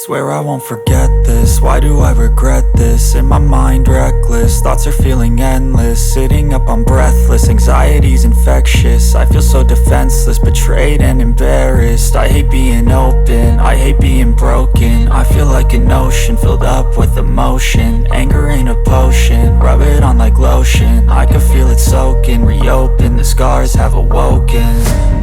Swear I won't forget this, why do I regret this? In my mind reckless, thoughts are feeling endless. Sitting up I'm breathless, anxiety's infectious. I feel so defenseless, betrayed and embarrassed. I hate being open, I hate being broken. I feel like an ocean filled up with emotion. Anger ain't a potion, rub it on like lotion. I can feel it soaking, reopen, the scars have awoken.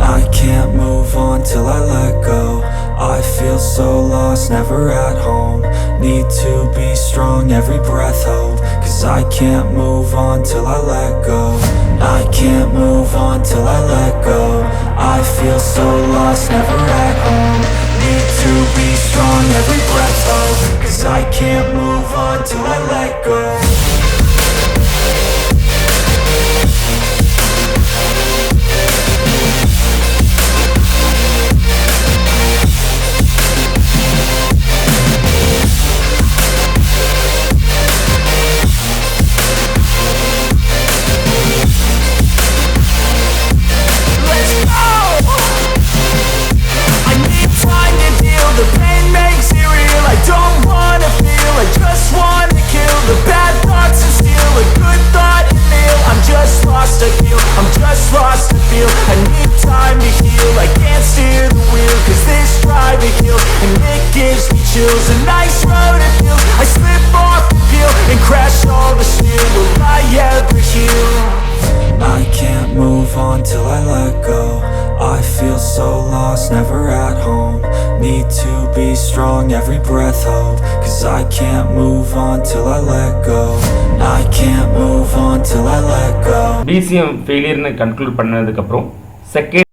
I can't move on till I let go. I feel so lost, never at home. Need to be strong, every breath hope. Cause I can't move on till I let go. I can't move on till I let go. I feel so lost, never at home. Need to be strong, every breath hope. Cause I can't move on till I let go. I'm just lost to feel, I need time to heal. I can't steer the wheel, cause this driving kills. And it gives me chills, a nice road to feel. I slip off the peel and crash all the steel. Will I ever heal? I can't move on till I let go. I feel so lost, never at home. Need to be strong, every breath hope. Cause I can't move on till I let go. I can't move on till I let go. BCM failure னு conclude பண்ணதுக்கு அப்புறம் second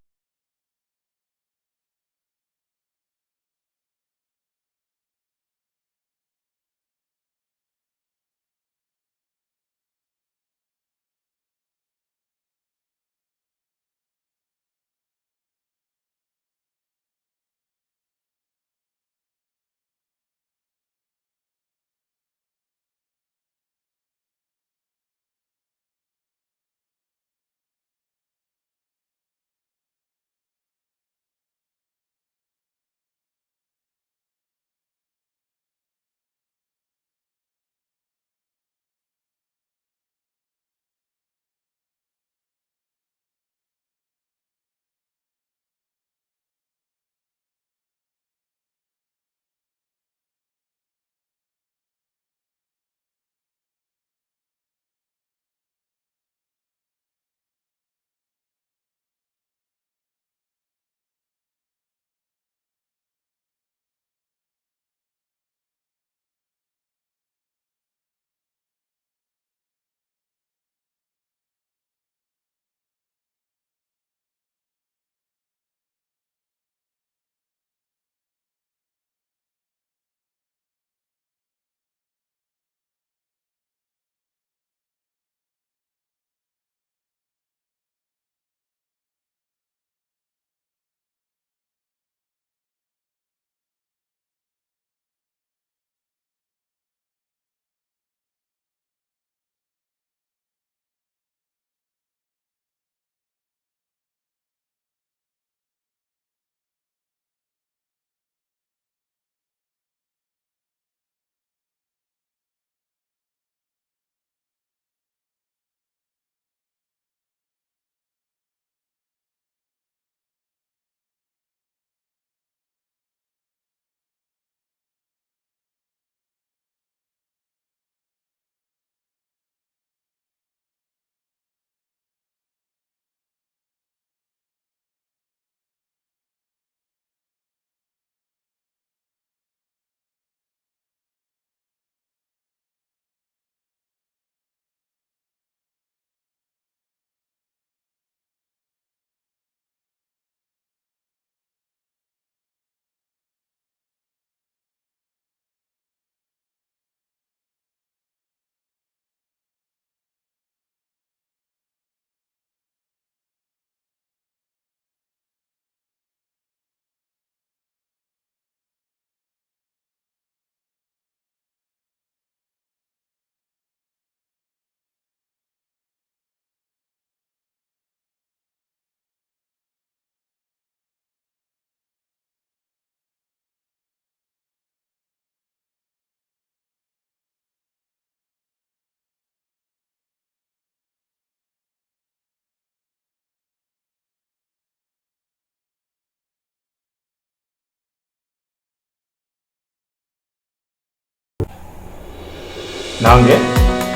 நாங்கள்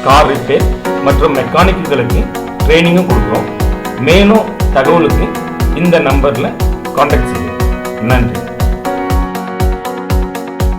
car repair மற்றும் மெக்கானிக்குகளுக்கு ட்ரைனிங்கும் கொடுக்குறோம். மேலும் தகவலுக்கு இந்த நம்பரில் காண்டாக்ட் செய்யுங்க. நன்றி.